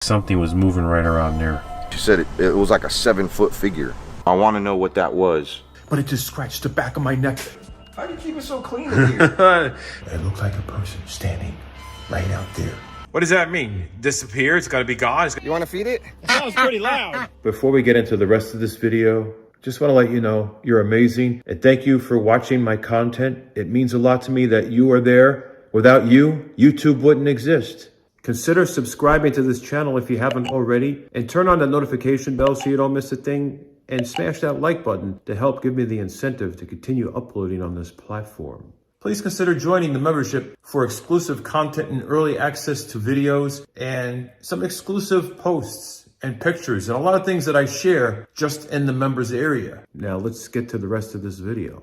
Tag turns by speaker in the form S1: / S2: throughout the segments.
S1: Something was moving right around there.
S2: She said it was like a 7-foot figure. I want to know what that was.
S3: But it just scratched the back of my neck.
S2: How do you keep it so clean in here?
S3: It looked like a person standing right out there.
S1: What does that mean? Disappear? It's gotta be gone?
S2: You want to feed it?
S1: Sounds pretty loud.
S3: Before we get into the rest of this video, just want to let you know you're amazing. And thank you for watching my content. It means a lot to me that you are there. Without you, YouTube wouldn't exist. Consider subscribing to this channel if you haven't already. And turn on the notification bell so you don't miss a thing. And smash that like button to help give me the incentive to continue uploading on this platform. Please consider joining the membership for exclusive content and early access to videos and some exclusive posts and pictures and a lot of things that I share just in the members area. Now let's get to the rest of this video.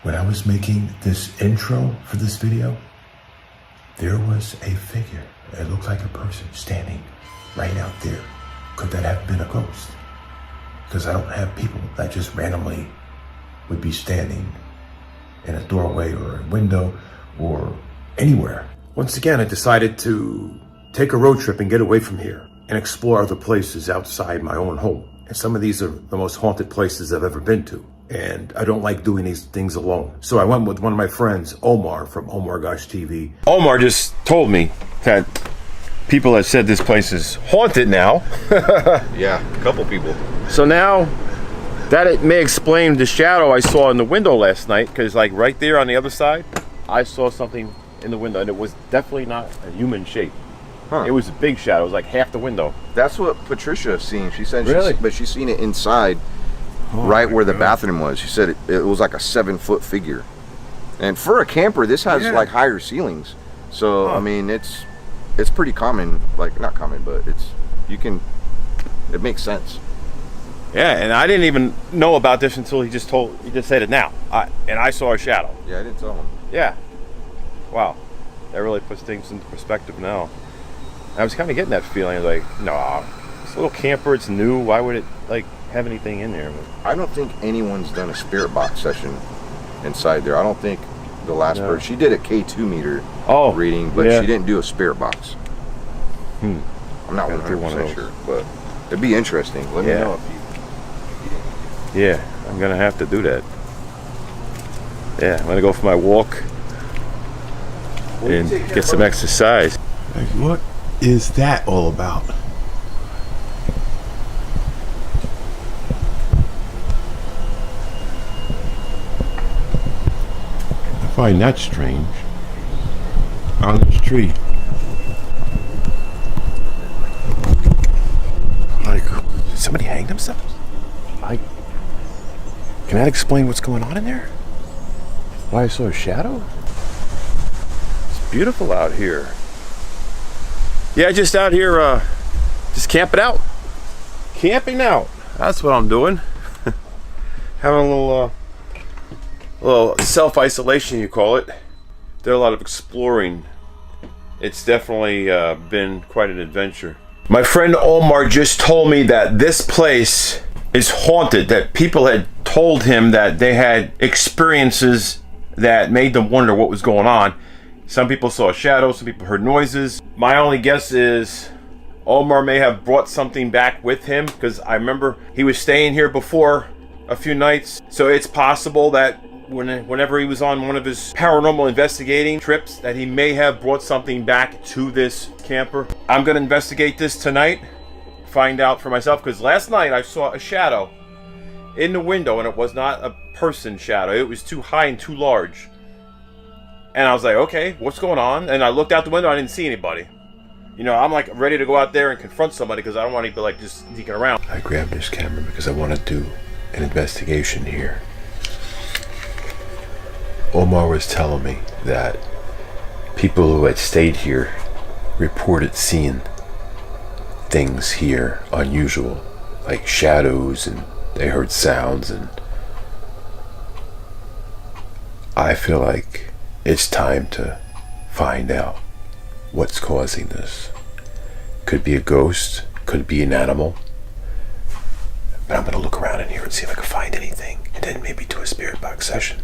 S3: When I was making this intro for this video, there was a figure. It looked like a person standing right out there. Could that have been a ghost? Because I don't have people that just randomly would be standing in a doorway or a window or anywhere. Once again, I decided to take a road trip and get away from here and explore other places outside my own home. And some of these are the most haunted places I've ever been to. And I don't like doing these things alone. So I went with one of my friends, Omar from OmarGoshTV.
S1: Omar just told me that people have said this place is haunted now.
S2: Yeah, a couple people.
S1: So now that it may explain the shadow I saw in the window last night, because like right there on the other side, I saw something in the window and it was definitely not a human shape. Huh. It was a big shadow. It was like half the window.
S2: That's what Patricia seen. She said,
S1: really?
S2: But she's seen it inside, right where the bathroom was. She said it was like a 7-foot figure. And for a camper, this has like higher ceilings. So, I mean, it's pretty common. Like, not common, but it makes sense.
S1: Yeah, and I didn't even know about this until he just said it now. And I saw a shadow.
S2: Yeah, I didn't tell him.
S1: Yeah. Wow. That really puts things into perspective now. I was kind of getting that feeling like, no, this little camper, it's new. Why would it like have anything in there?
S2: I don't think anyone's done a spirit box session inside there. I don't think the last person. She did a K2 meter reading, but she didn't do a spirit box. I'm not 100% sure, but it'd be interesting. Let me know if you.
S1: Yeah, I'm gonna have to do that. Yeah, I'm gonna go for my walk and get some exercise.
S3: Like, what is that all about? I find that strange. On this tree.
S1: Like, did somebody hang themselves? Can that explain what's going on in there? Why I saw a shadow? It's beautiful out here. Yeah, just out here, just camping out. Camping out. That's what I'm doing. Having a little self-isolation, you call it. Did a lot of exploring. It's definitely been quite an adventure. My friend Omar just told me that this place is haunted, that people had told him that they had experiences that made them wonder what was going on. Some people saw a shadow, some people heard noises. My only guess is Omar may have brought something back with him, because I remember he was staying here before a few nights. So it's possible that whenever he was on one of his paranormal investigating trips, that he may have brought something back to this camper. I'm gonna investigate this tonight, find out for myself, because last night I saw a shadow in the window and it was not a person shadow. It was too high and too large. And I was like, okay, what's going on? And I looked out the window, I didn't see anybody. You know, I'm like ready to go out there and confront somebody because I don't want to be like just sneaking around.
S3: I grabbed this camera because I want to do an investigation here. Omar was telling me that people who had stayed here reported seeing things here unusual, like shadows, and they heard sounds, and I feel like it's time to find out what's causing this. Could be a ghost, could be an animal, but I'm gonna look around in here and see if I can find anything, and then maybe do a spirit box session.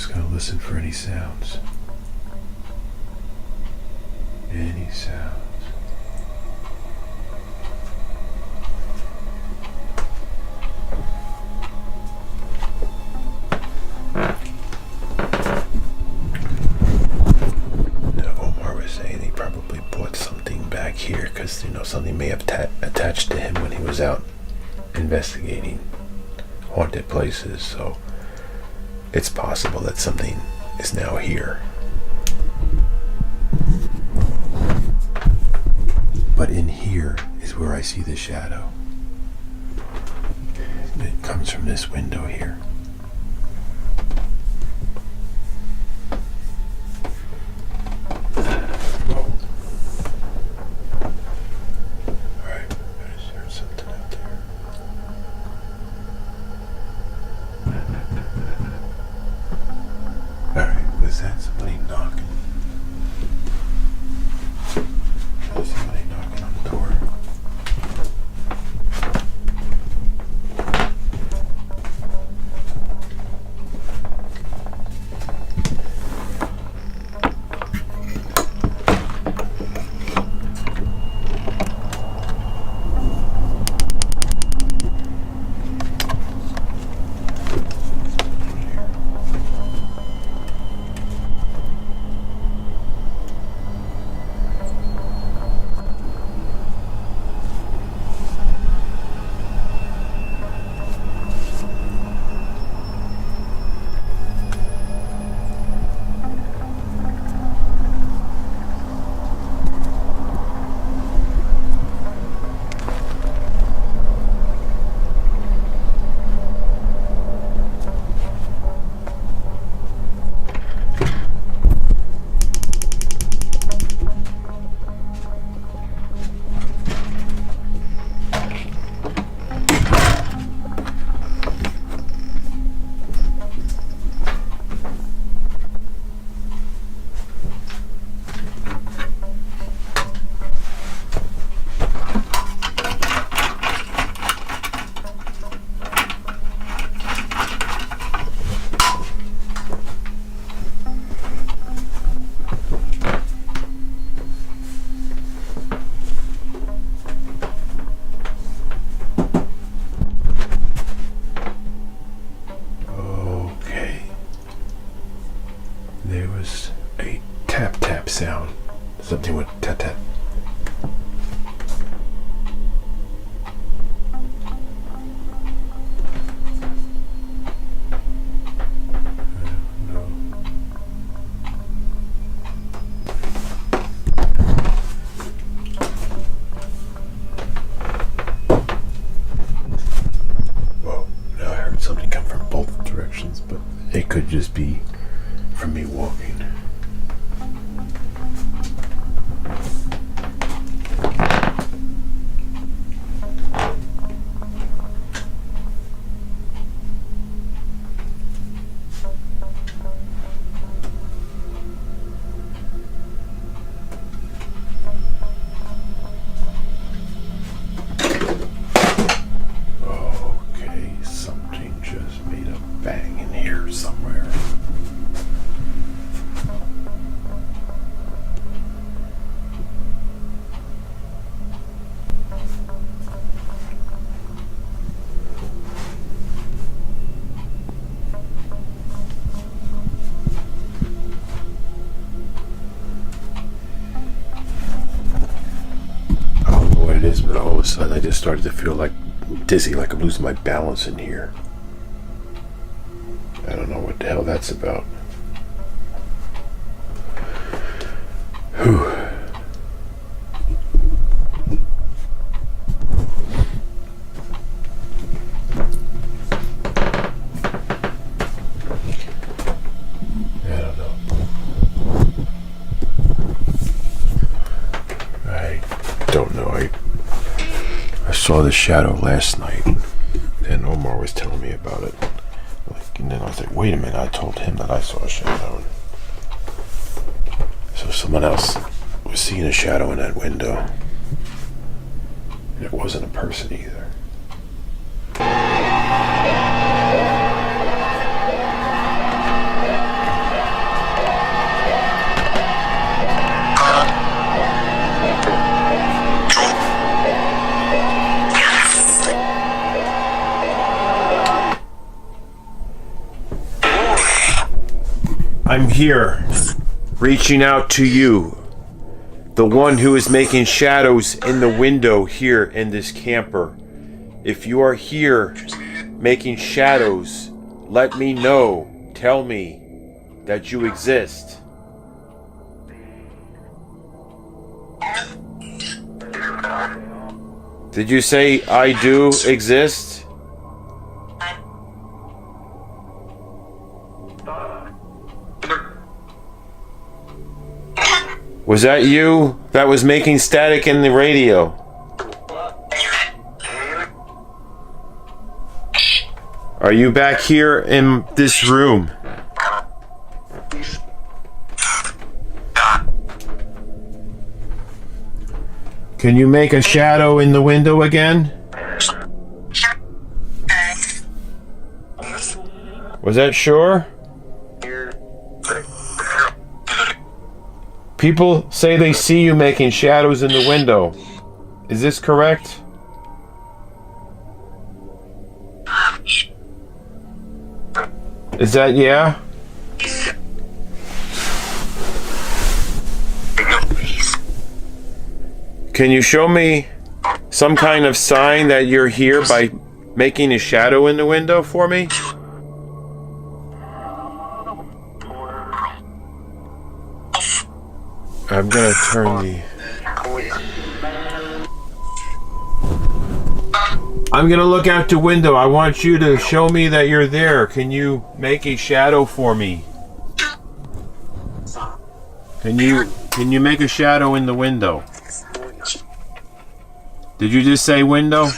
S3: Just gonna listen for any sounds. Any sounds. Omar was saying he probably bought something back here because, you know, something may have attached to him when he was out investigating haunted places, so it's possible that something is now here. But in here is where I see the shadow. It comes from this window here. Alright, there's something out there. Alright, was that somebody knocking? There's somebody knocking on the door. There was a tap tap sound. Something went tap tap. Whoa, now I heard something come from both directions, but it could just be from me walking. Okay, something just made a bang in here somewhere. But all of a sudden I just started to feel like dizzy, like I'm losing my balance in here. I don't know what the hell that's about. Whew. I don't know. I don't know. I saw the shadow last night, and Omar was telling me about it. And then I was like, wait a minute, I told him that I saw a shadow. So someone else was seeing a shadow in that window. And it wasn't a person either.
S1: I'm here, reaching out to you, the one who is making shadows in the window here in this camper. If you are here making shadows, let me know. Tell me that you exist. Did you say I do exist? Was that you that was making static in the radio? Are you back here in this room? Can you make a shadow in the window again? Was that sure? People say they see you making shadows in the window. Is this correct? Is that yeah? Can you show me some kind of sign that you're here by making a shadow in the window for me? I'm gonna turn the... I'm gonna look out the window. I want you to show me that you're there. Can you make a shadow for me? Can you make a shadow in the window? Did you just say window?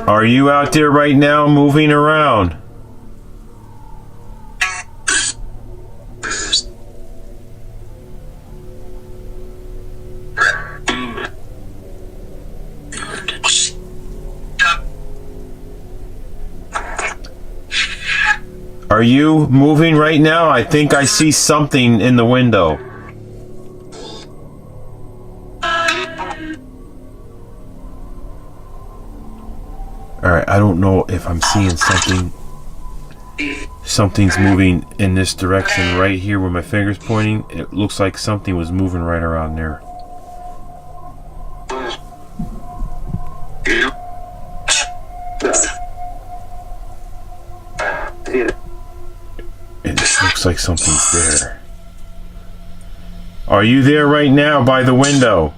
S1: Are you out there right now moving around? Are you moving right now? I think I see something in the window. Alright, I don't know if I'm seeing something. Something's moving in this direction right here where my finger's pointing. It looks like something was moving right around there. It just looks like something's there. Are you there right now by the window?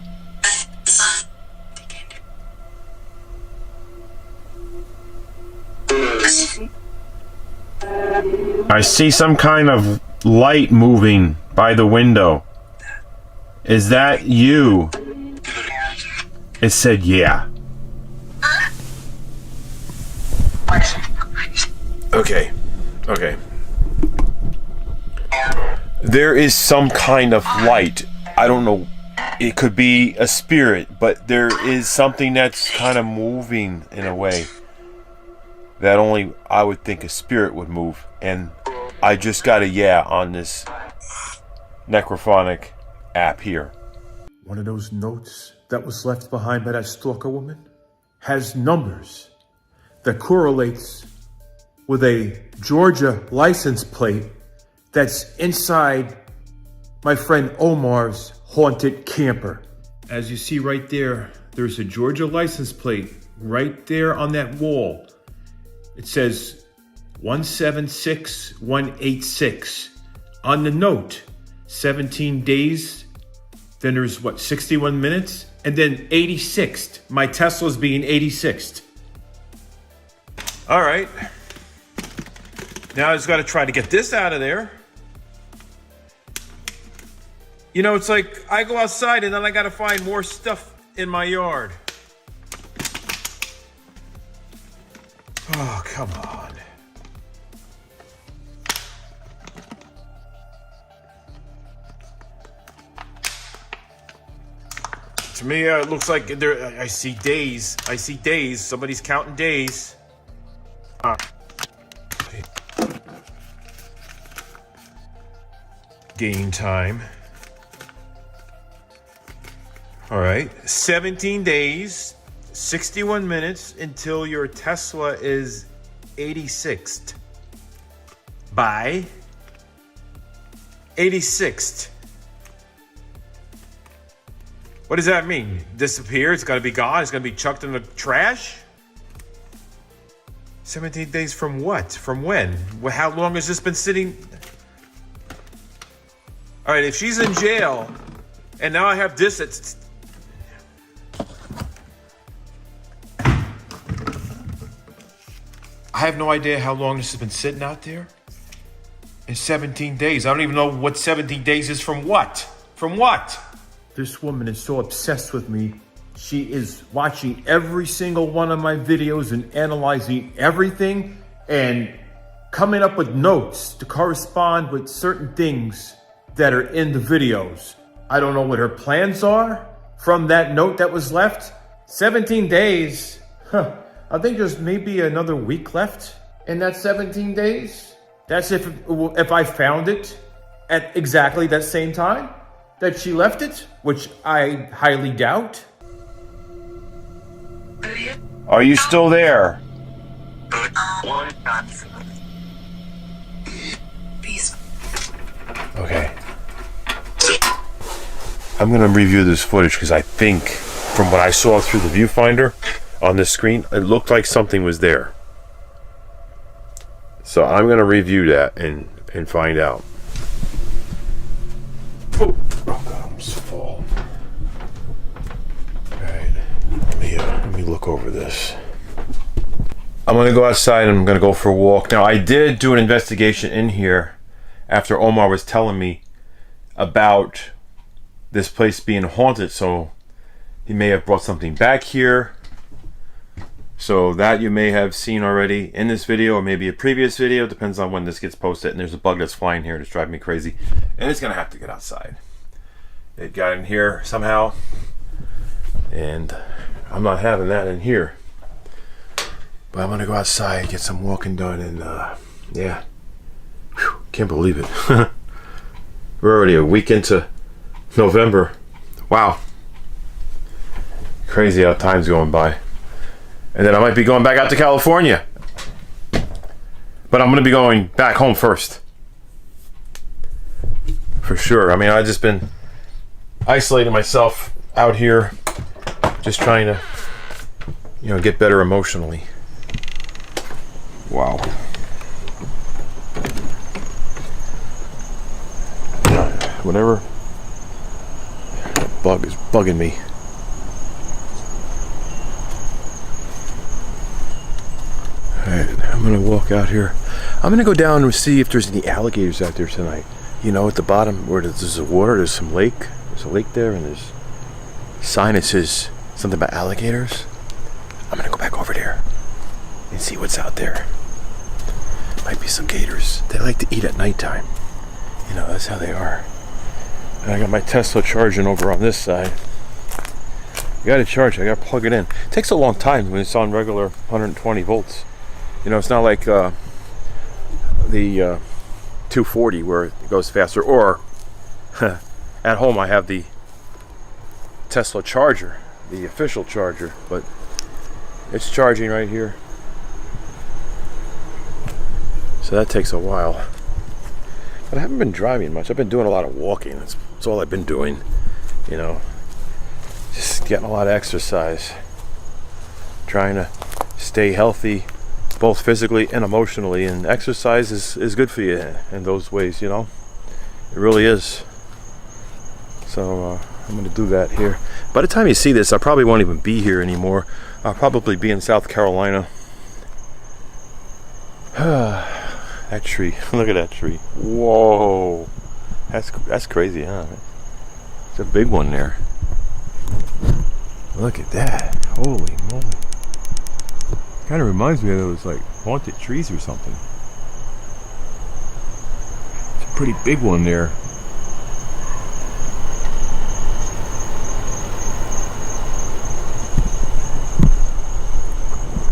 S1: I see some kind of light moving by the window. Is that you? It said yeah. Okay. Okay. There is some kind of light. I don't know. It could be a spirit, but there is something that's kind of moving in a way that only I would think a spirit would move. And I just got a yeah on this necrophonic app here.
S3: One of those notes that was left behind by that stalker woman has numbers that correlates with a Georgia license plate that's inside my friend Omar's haunted camper. As you see right there, there's a Georgia license plate right there on that wall. It says 176186. On the note, 17 days, then there's what, 61 minutes? And then 86th. My Tesla's being 86th.
S1: All right. Now I just got to try to get this out of there. You know, it's like I go outside and then I got to find more stuff in my yard. Oh, come on. To me, it looks like there. I see days. I see days. Somebody's counting days.
S3: gain time. All right, 17 days, 61 minutes until your Tesla is 86th. By 86th. What does that mean? Disappear? It's gonna be gone? It's gonna be chucked in the trash? 17 days from what? From when? How long has this been sitting? All right, if she's in jail and now I have this, it's... I have no idea how long this has been sitting out there. It's 17 days. I don't even know what 17 days is from what? From what? This woman is so obsessed with me. She is watching every single one of my videos and analyzing everything and coming up with notes to correspond with certain things that are in the videos. I don't know what her plans are from that note that was left. 17 days. Huh. I think there's maybe another week left in that 17 days. That's if I found it at exactly that same time that she left it, which I highly doubt.
S1: Are you still there? Okay. I'm gonna review this footage because I think from what I saw through the viewfinder on this screen, it looked like something was there. So I'm gonna review that and find out. Oh God, I almost fall. Alright, let me look over this. I'm gonna go outside and I'm gonna go for a walk. Now I did do an investigation in here after Omar was telling me about this place being haunted, so he may have brought something back here. So that you may have seen already in this video or maybe a previous video, depends on when this gets posted. And there's a bug that's flying here that's driving me crazy, and it's gonna have to get outside. It got in here somehow and I'm not having that in here, but I'm gonna go outside, get some walking done, and yeah. Whew, can't believe it. We're already a week into November. Wow, crazy how time's going by. And then I might be going back out to California, but I'm gonna be going back home first for sure. I mean, I've just been isolating myself out here, just trying to, you know, get better emotionally. Wow. Whatever bug is bugging me. Alright, I'm gonna walk out here. I'm gonna go down and see if there's any alligators out there tonight. You know, at the bottom where there's the water, there's some lake. There's a lake there, and there's a sign that says something about alligators. I'm gonna go back over there and see what's out there. Might be some gators. They like to eat at nighttime. You know, that's how they are. And I got my Tesla charging over on this side. You gotta charge it, I gotta plug it in. It takes a long time when it's on regular 120 volts. You know, it's not like the 240 where it goes faster. Or at home I have the Tesla charger, the official charger, but it's charging right here. So that takes a while. But I haven't been driving much. I've been doing a lot of walking. That's all I've been doing. You know, just getting a lot of exercise. Trying to stay healthy, both physically and emotionally. And exercise is good for you in those ways, you know. It really is. So I'm going to do that here. By the time you see this, I probably won't even be here anymore. I'll probably be in South Carolina. That tree. Look at that tree. Whoa. That's crazy, huh? It's a big one there. Look at that. Holy moly. Kind of reminds me of those like haunted trees or something. It's a pretty big one there.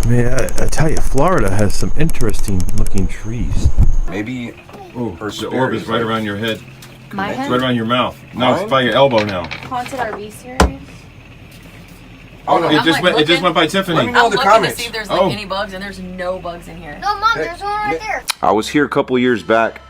S1: Man, I tell you, Florida has some interesting looking trees.
S2: Maybe
S3: the orb is right around your head.
S4: My
S1: It's
S4: head?
S1: right around your mouth. No, it's by your elbow now.
S4: Haunted RV series?
S2: Oh no,
S1: It just went by Tiffany.
S2: Let me know in the
S4: I'm looking
S2: comments.
S4: to see if there's like any bugs, and there's no bugs in here.
S5: No, Mom, there's one right there.
S2: I was here a couple years back.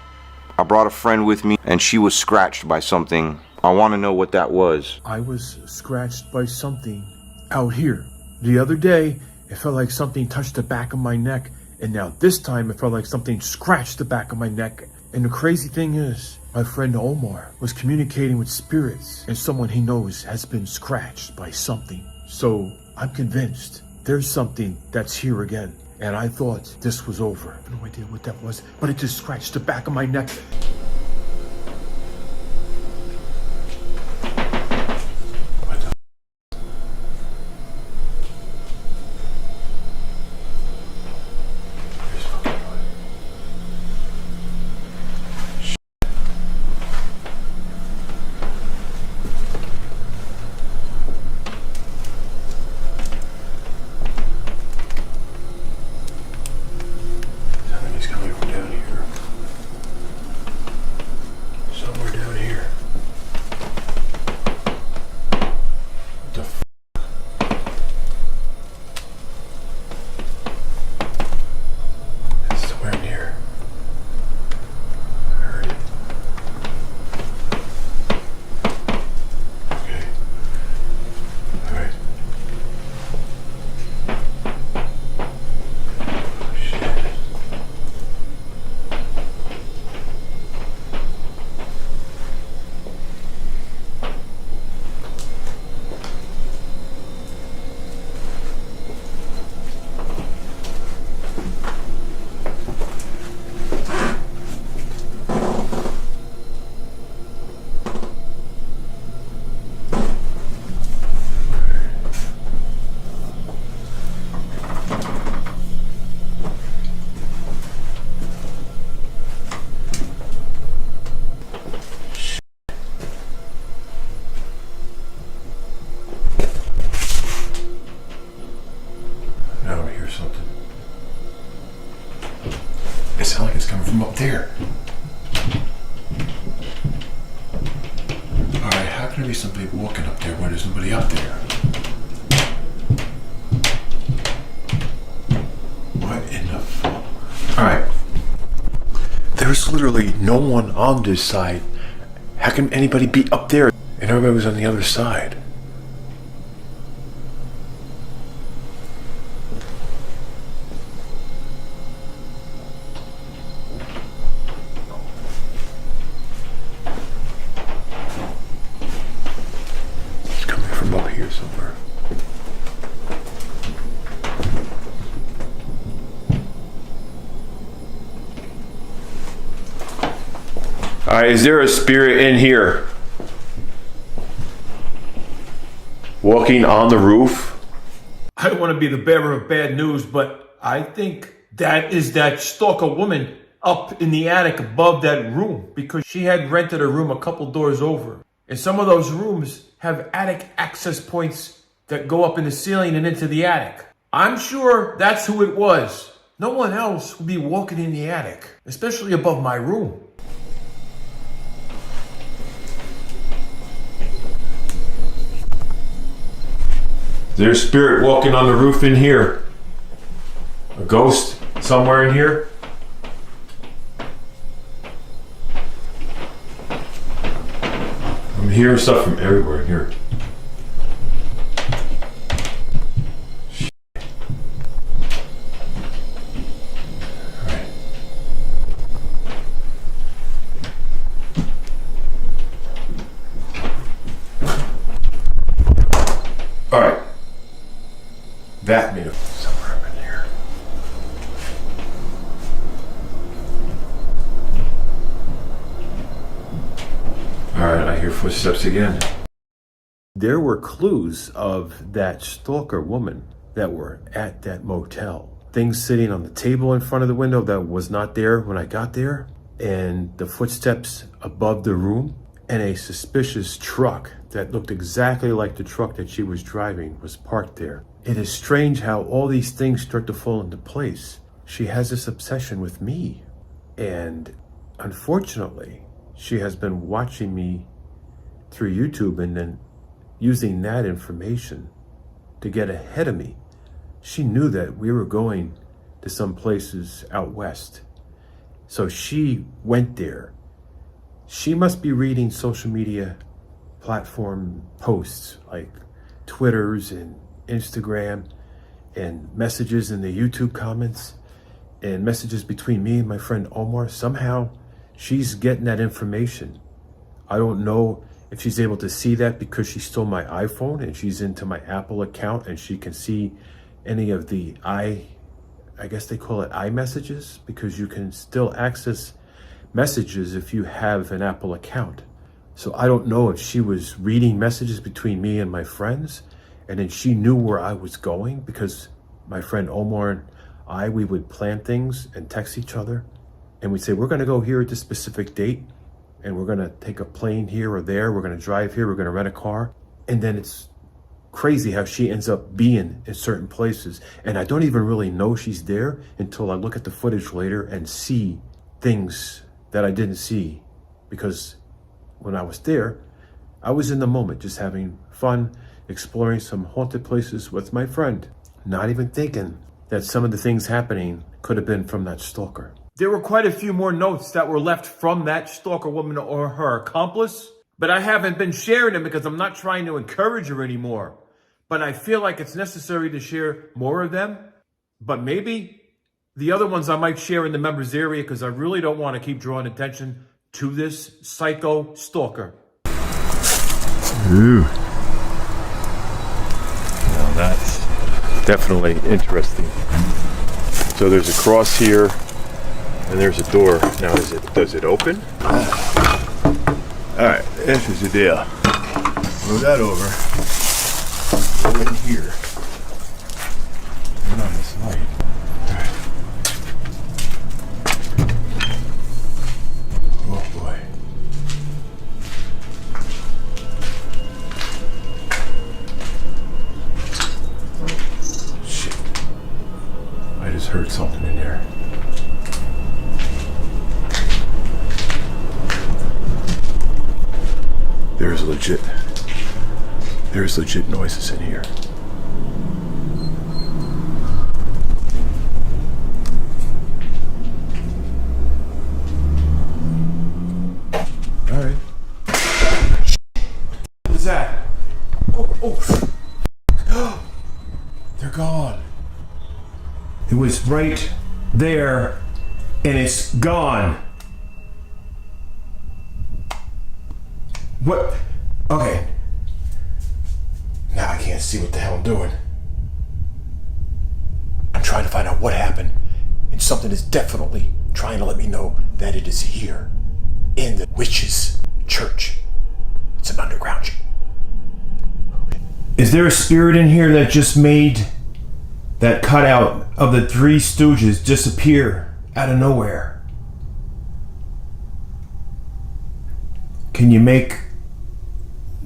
S2: I brought a friend with me, and she was scratched by something. I want to know what that was.
S3: I was scratched by something out here. The other day, it felt like something touched the back of my neck. And now this time, it felt like something scratched the back of my neck. And the crazy thing is, my friend Omar was communicating with spirits. And someone he knows has been scratched by something. So I'm convinced there's something that's here again. And I thought this was over. I have no idea what that was, but it just scratched the back of my neck. It sounds like it's coming from up there. Alright, how can there be somebody walking up there when there's nobody up there? What in the fuck? Alright. There's literally no one on this side. How can anybody be up there? And everybody was on the other side. Up here somewhere. Alright, is there a spirit in here? Walking on the roof? I don't want to be the bearer of bad news, but I think that is that stalker woman up in the attic above that room, because she had rented a room a couple doors over. And some of those rooms have attic access points that go up in the ceiling and into the attic. I'm sure that's who it was. No one else would be walking in the attic, especially above my room. Is there a spirit walking on the roof in here? A ghost somewhere in here? I'm hearing stuff from everywhere in here. Alright. Alright. That made a somewhere up in here. Alright, I hear footsteps again. There were clues of that stalker woman that were at that motel. Things sitting on the table in front of the window that was not there when I got there, and the footsteps above the room, and a suspicious truck that looked exactly like the truck that she was driving was parked there. It is strange how all these things start to fall into place. She has this obsession with me, and unfortunately, she has been watching me through YouTube and then using that information to get ahead of me. She knew that we were going to some places out west. So she went there. She must be reading social media platform posts like Twitters and Instagram and messages in the YouTube comments and messages between me and my friend Omar. Somehow she's getting that information. I don't know if she's able to see that because she stole my iPhone and she's into my Apple account and she can see any of the I guess they call it iMessages, because you can still access messages if you have an Apple account. So I don't know if she was reading messages between me and my friends, and then she knew where I was going, because my friend Omar and we would plan things and text each other, and we'd say, we're gonna go here at this specific date, and we're gonna take a plane here or there, we're gonna drive here, we're gonna rent a car. And then it's crazy how she ends up being in certain places. And I don't even really know she's there until I look at the footage later and see things that I didn't see. Because when I was there, I was in the moment, just having fun, exploring some haunted places with my friend, not even thinking that some of the things happening could have been from that stalker. There were quite a few more notes that were left from that stalker woman or her accomplice, but I haven't been sharing them because I'm not trying to encourage her anymore. But I feel like it's necessary to share more of them. But maybe the other ones I might share in the members area, because I really don't want to keep drawing attention to this psycho stalker.
S1: Ooh. Now that's definitely interesting. So there's a cross here and there's a door. Now does it open? Alright, this is the deal. Move that over. Go in here. Turn on this light. Alright. Oh boy. Shit. I just heard something in there. There's legit noises in here. All right. What is that? Oh. They're gone. It was right there, and it's gone. What? Okay. Now I can't see what the hell I'm doing. I'm trying to find out what happened, and something is definitely trying to let me know that it is here, in the witch's church. It's an underground church. Is there a spirit in here that just made that cutout of the Three Stooges disappear out of nowhere? Can you make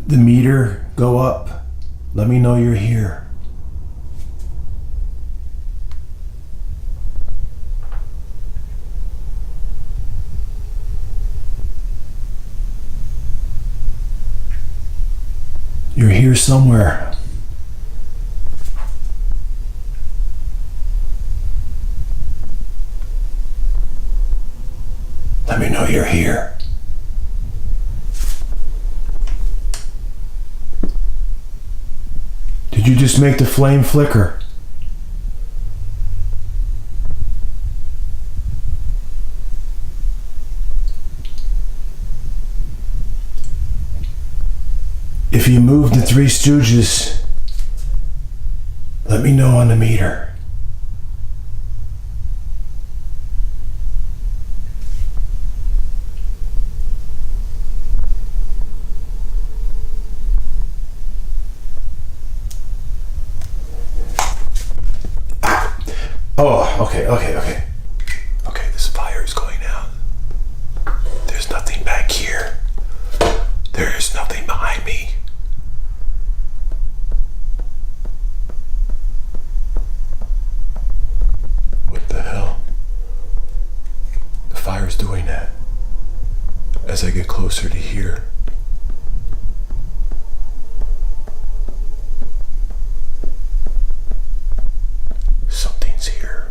S1: the meter go up? Let me know you're here. You're here somewhere. Let me know you're here. Did you just make the flame flicker? If you move the Three Stooges, let me know on the meter. Oh, okay. Okay, this fire is going out. There's nothing back here. There is nothing behind me. What the hell? The fire's doing that.
S3: as I get closer to here. Something's here.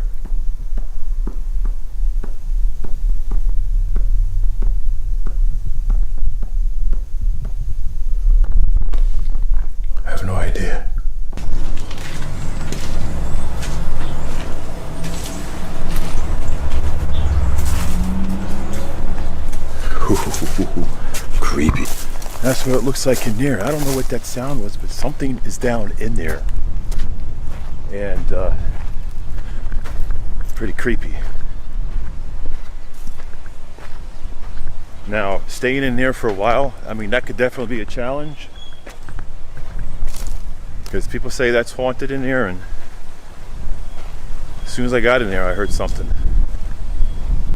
S3: I have no idea. Creepy. That's what it looks like in there. I don't know what that sound was, but something is down in there. And pretty creepy. Now, staying in there for a while, I mean, that could definitely be a challenge. Because people say that's haunted in there, and as soon as I got in there, I heard something.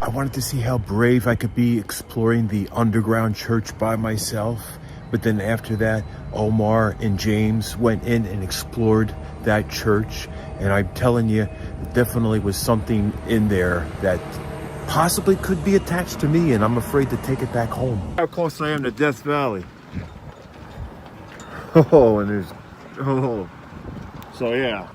S3: I wanted to see how brave I could be exploring the underground church by myself. But then after that, Omar and James went in and explored that church. And I'm telling you, it definitely was something in there that possibly could be attached to me, and I'm afraid to take it back home. How close I am to Death Valley. Oh, and there's, oh. So yeah.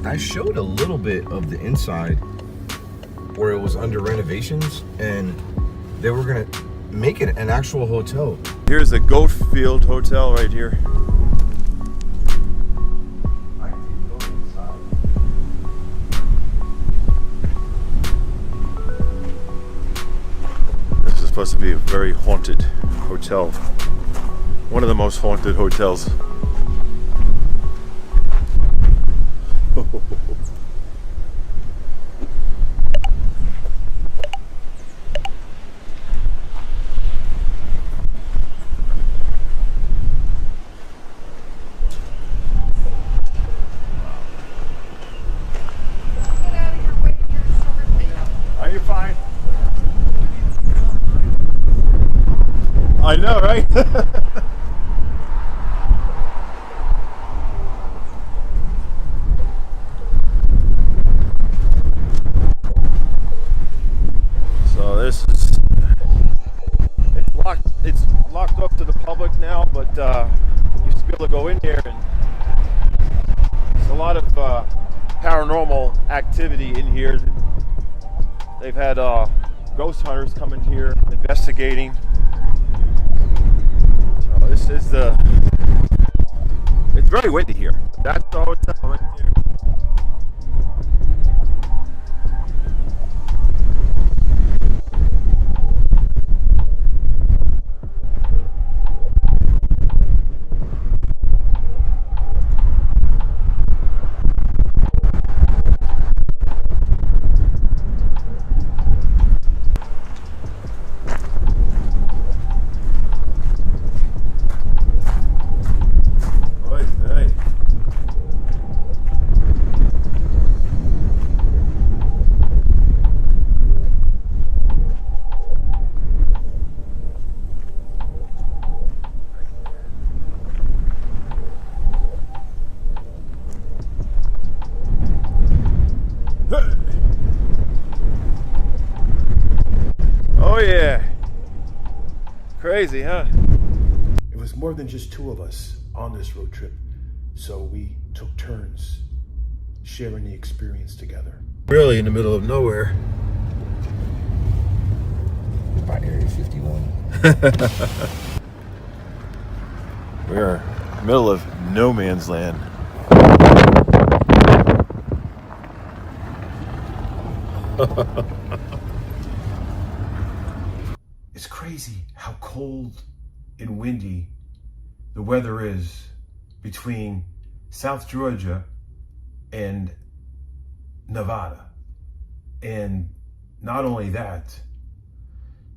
S2: I showed a little bit of the inside where it was under renovations, and they were gonna make it an actual hotel.
S1: Here's the Goatfield Hotel right here. This is supposed to be a very haunted hotel. One of the most haunted hotels. Are you fine? I know, right? It's locked up to the public now, but you used to be able to go in there, and there's a lot of paranormal activity in here. They've had ghost hunters come in here investigating. So this is it's very windy here. That's the hotel right there. Oh yeah. Crazy, huh?
S3: It was more than just two of us on this road trip, so we took turns sharing the experience together. Really in the middle of nowhere.
S1: We are middle of no man's land.
S3: It's crazy how cold and windy the weather is between South Georgia and Nevada. And not only that,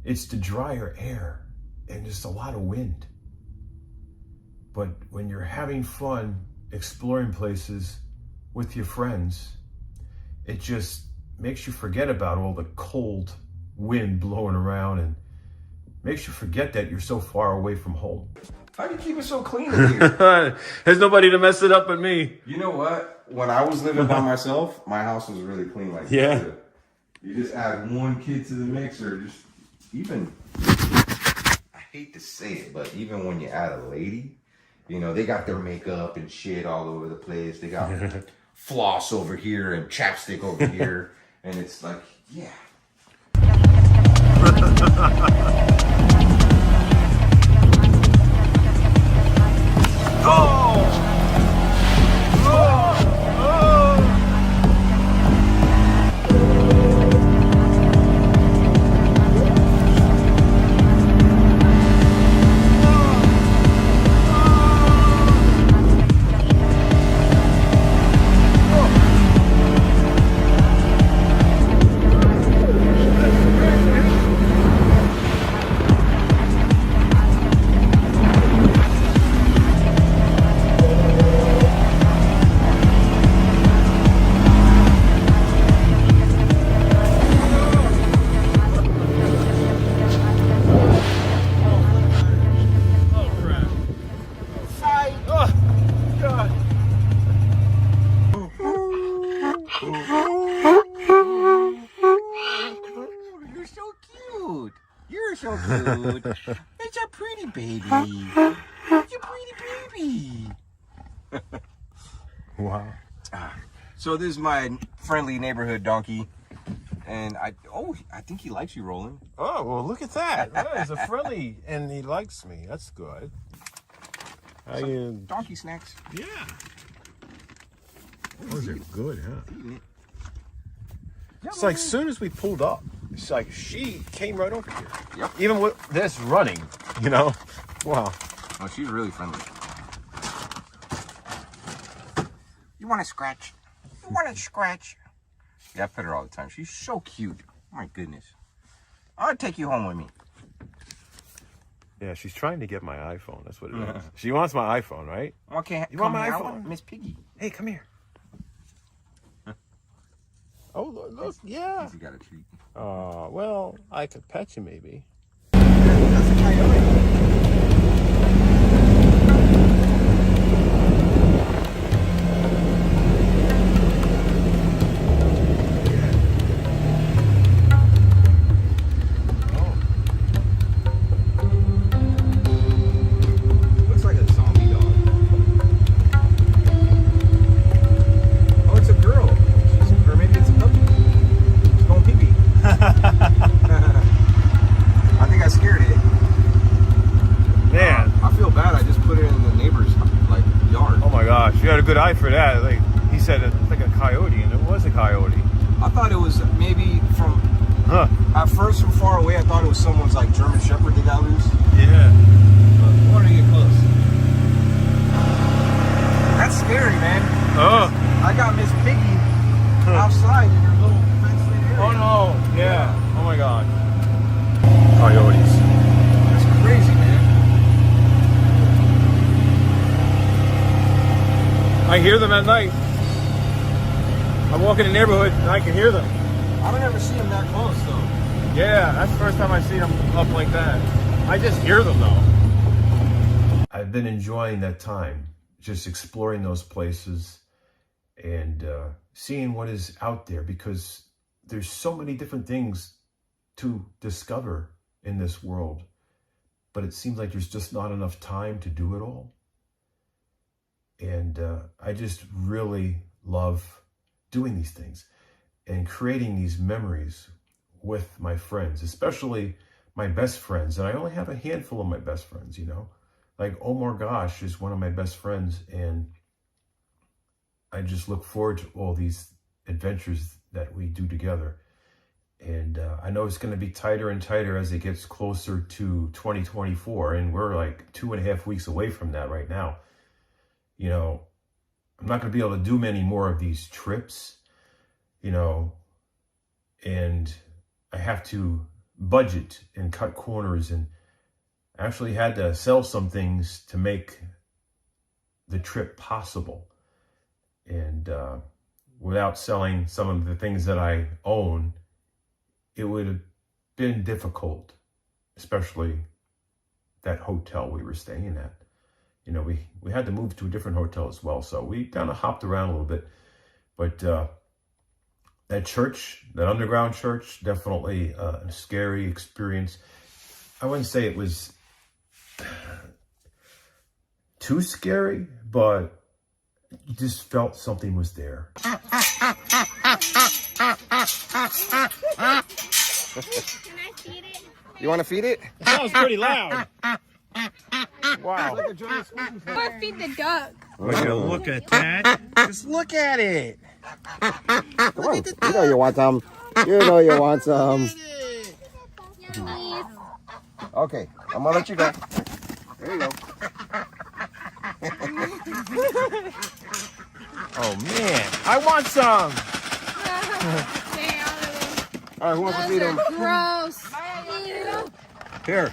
S3: it's the drier air and just a lot of wind. But when you're having fun exploring places with your friends, it just makes you forget about all the cold wind blowing around and makes you forget that you're so far away from home.
S2: How do you keep it so clean in here?
S1: There's nobody to mess it up but me.
S2: You know what? When I was living by myself, my house was really clean like
S1: Yeah.
S2: this. You just add one kid to the mix, or just even, I hate to say it, but even when you add a lady, you know, they got their makeup and shit all over the place. They got floss over here and chapstick over here. And it's like, yeah. You're so cute. You're so cute. It's a pretty baby. It's a pretty baby.
S1: Wow.
S2: So this is my friendly neighborhood donkey. And I think he likes you, Roland.
S1: Oh, well, look at that. Well, he's a friendly, and he likes me. That's good. How you?
S2: Donkey snacks.
S1: Yeah. Those are good, huh? It's like as soon as we pulled up, it's like she came right over here.
S2: Yep.
S1: Even with this running, you know? Wow.
S2: Oh, she's really friendly. You want to scratch? You want to scratch? Yeah, I pet her all the time. She's so cute. Oh my goodness. I'll take you home with me.
S1: Yeah, she's trying to get my iPhone. That's what it is. She wants my iPhone, right?
S2: Okay,
S1: You want my iPhone?
S2: Miss Piggy.
S1: Hey, come here. Oh, look, yeah.
S2: Easy got a treat.
S1: Well, I could pet you maybe.
S2: That's a coyote.
S1: Good eye for that. Like he said, it's like a coyote, and it was a coyote.
S2: I thought it was maybe from at first from far away. I thought it was someone's like German Shepherd that got loose.
S1: Yeah.
S2: But I wanted to get close. That's scary, man.
S1: Oh.
S2: I got Miss Piggy outside in her little fenced-in area.
S1: Oh no! Yeah. Oh my God. Coyotes.
S2: That's crazy, man.
S1: I hear them at night. I'm walking in the neighborhood and I can hear them.
S2: I don't ever see them that close, though.
S1: Yeah, that's the first time I see them up like that. I just hear them, though.
S3: I've been enjoying that time, just exploring those places and seeing what is out there, because there's so many different things to discover in this world, but it seems like there's just not enough time to do it all. And I just really love doing these things and creating these memories with my friends, especially my best friends, and I only have a handful of my best friends, you know. Like OmarGosh is one of my best friends, and I just look forward to all these adventures that we do together. And I know it's going to be tighter and tighter as it gets closer to 2024, and we're like 2.5 weeks away from that right now. You know, I'm not going to be able to do many more of these trips, you know, and I have to budget and cut corners, and actually had to sell some things to make the trip possible. And without selling some of the things that I own, it would have been difficult, especially that hotel we were staying at. You know, we had to move to a different hotel as well, so we kind of hopped around a little bit. But that church, that underground church, definitely a scary experience. I wouldn't say it was too scary, but you just felt something was there.
S4: Can I feed it?
S2: You want to feed it?
S1: That was pretty loud. Wow.
S4: Or feed the duck.
S1: Would you look at that? Just look at it.
S2: Come on. You know you want some. You know you want some. Okay, I'm gonna let you go. There you go.
S1: Oh man, I want some.
S2: All right, who wants to feed them?
S4: Gross.
S2: Here.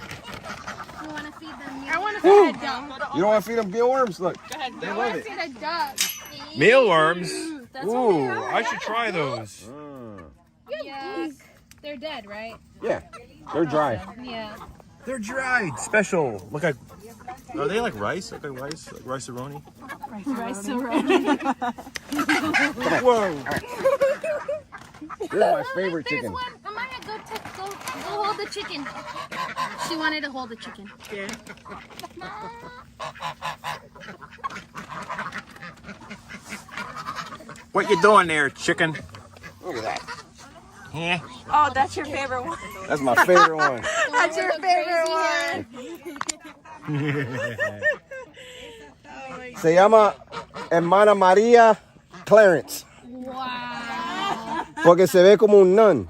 S4: You want to feed them? I want to feed a duck.
S2: You don't want to feed them mealworms? Look.
S4: I want to feed a duck.
S1: Mealworms?
S4: That's
S1: Ooh,
S4: what they are.
S1: I should try those.
S4: Yuck. They're dead, right?
S2: Yeah, they're dry.
S4: Yeah.
S1: They're dried. Special. Look at. Are they like rice? Like rice? Like rice-a-roni? Whoa.
S2: This is my favorite
S4: There's
S2: chicken.
S4: one. Amaya, go hold the chicken. She wanted to hold the chicken. Yeah.
S1: What you doing there, chicken?
S2: Look at that.
S1: Yeah.
S5: Oh, that's your favorite one.
S2: That's my favorite one.
S5: That's your favorite one.
S2: Se llama Hermana María Clarence.
S4: Wow.
S2: Porque se ve como un nun.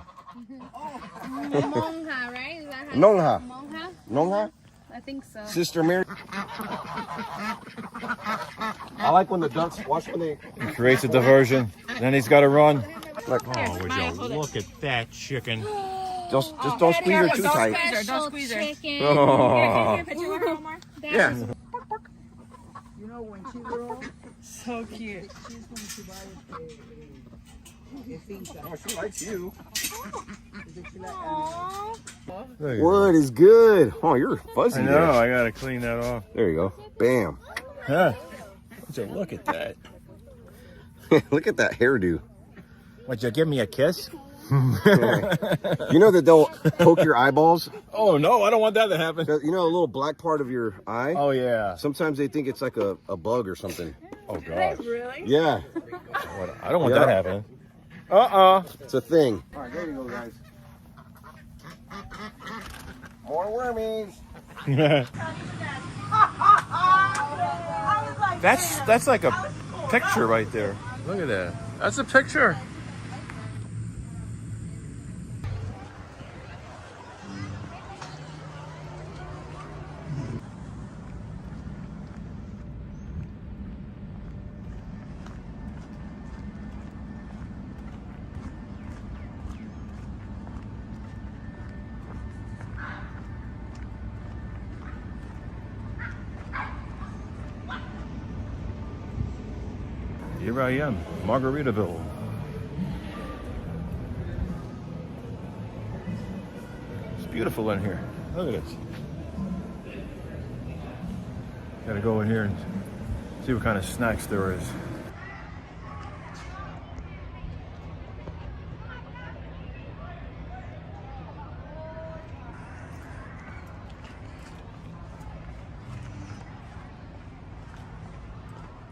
S4: Monja, right? Is that how
S2: Nonja.
S4: Monja?
S2: Nonja?
S4: I think so.
S2: Sister Mary. I like when the ducks watch when they.
S3: He creates a diversion, then he's got to run.
S2: Look.
S1: Oh, would you look at that chicken?
S2: Just don't squeeze her too tight.
S5: Don't squeeze her.
S4: Chicken.
S2: Oh.
S5: Picture with her, Omar.
S2: Yeah.
S5: So cute.
S2: Oh, she likes you.
S5: Aww.
S2: What is good? Oh, you're fuzzy.
S1: I know,
S2: there.
S1: I gotta clean that off.
S2: There you go. Bam.
S1: Huh? Would you look at that?
S2: Look at that hairdo.
S1: Would you give me a kiss?
S2: You know that they'll poke your eyeballs?
S1: Oh no, I don't want that to happen.
S2: You know the little black part of your eye?
S1: Oh yeah.
S2: Sometimes they think it's like a bug or something.
S1: Oh gosh.
S5: Really?
S2: Yeah.
S1: I don't want
S2: Yeah.
S1: that happening. Uh-uh.
S2: It's a thing. All right, there you go, guys. More wormies.
S1: That's like a picture right there. Look at that. That's a picture. Here I am, Margaritaville. It's beautiful in here. Look at this. Gotta go in here and see what kind of snacks there is.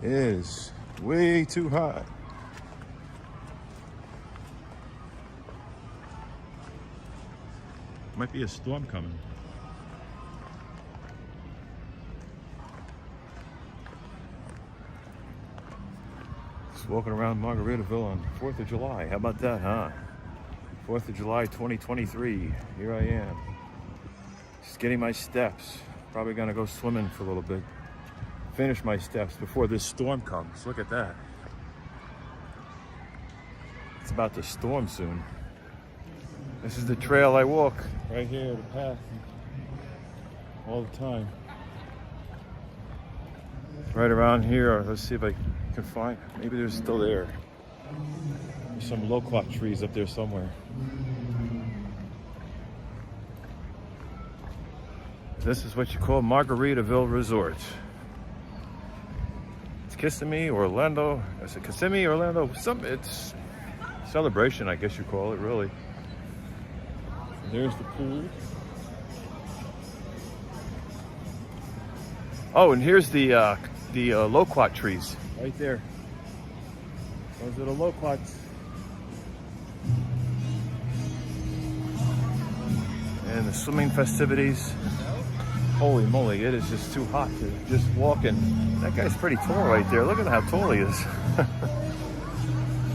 S1: It is way too hot.
S3: Might be a storm coming. Just walking around Margaritaville on 4th of July. How about that, huh? 4th of July 2023. Here I am. Just getting my steps. Probably gonna go swimming for a little bit. Finish my steps before this storm comes. Look at that. It's about to storm soon. This is the trail I walk right here, the path, all the time. Right around here, let's see if I can find, maybe they're still there. There's some loquat trees up there somewhere. This is what you call Margaritaville Resort. It's Kissimmee, Orlando. Is it Kissimmee, Orlando? It's celebration, I guess you call it, really. There's the pool. Oh, and here's the loquat trees right there. Those are the loquats. And the swimming festivities. Holy moly, it is just too hot to just walk in. That guy's pretty tall right there. Look at how tall he is.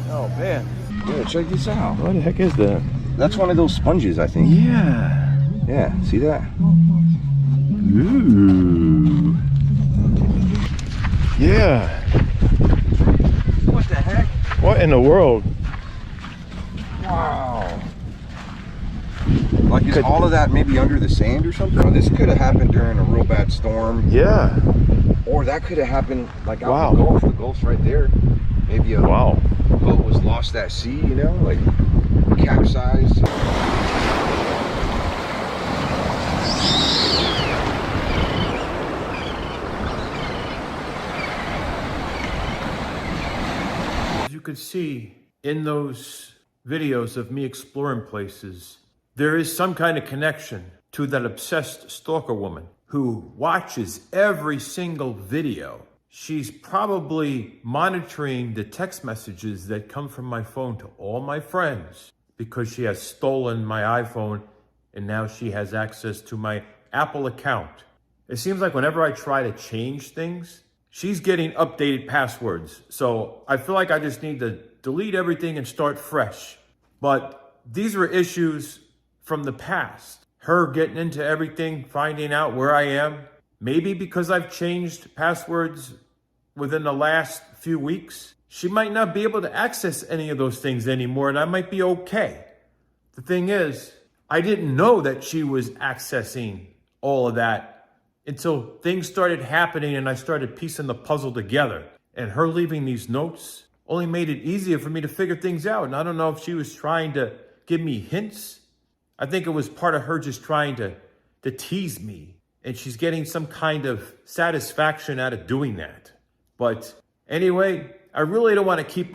S3: Oh man.
S2: Yeah, check this out.
S3: What the heck is that?
S2: That's one of those sponges, I think.
S3: Yeah.
S2: Yeah, see that?
S3: Ooh. Yeah.
S2: What the heck?
S3: What in the world?
S2: Wow. Like, is all of that maybe under the sand or something? Or this could have happened during a real bad storm.
S3: Yeah.
S2: Or that could have happened like out in the Gulf. The Gulf's right there. Maybe a boat was lost at sea, you know, like capsized.
S3: As you could see in those videos of me exploring places, there is some kind of connection to that obsessed stalker woman who watches every single video. She's probably monitoring the text messages that come from my phone to all my friends because she has stolen my iPhone and now she has access to my Apple account. It seems like whenever I try to change things, she's getting updated passwords. So I feel like I just need to delete everything and start fresh. But these were issues from the past. Her getting into everything, finding out where I am. Maybe because I've changed passwords within the last few weeks, she might not be able to access any of those things anymore, and I might be okay. The thing is, I didn't know that she was accessing all of that until things started happening and I started piecing the puzzle together. And her leaving these notes only made it easier for me to figure things out. And I don't know if she was trying to give me hints. I think it was part of her just trying to tease me. And she's getting some kind of satisfaction out of doing that. But anyway, I really don't want to keep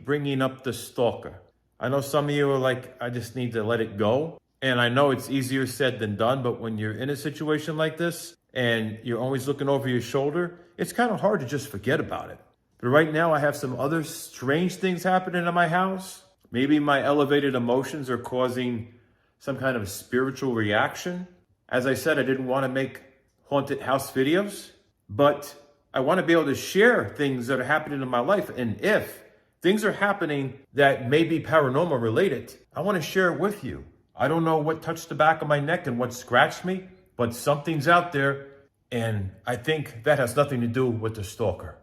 S3: bringing up the stalker. I know some of you are like, I just need to let it go. And I know it's easier said than done, but when you're in a situation like this and you're always looking over your shoulder, it's kind of hard to just forget about it. But right now I have some other strange things happening in my house. Maybe my elevated emotions are causing some kind of spiritual reaction. As I said, I didn't want to make haunted house videos, but I want to be able to share things that are happening in my life. And if things are happening that may be paranormal related, I want to share it with you. I don't know what touched the back of my neck and what scratched me, but something's out there. And I think that has nothing to do with the stalker.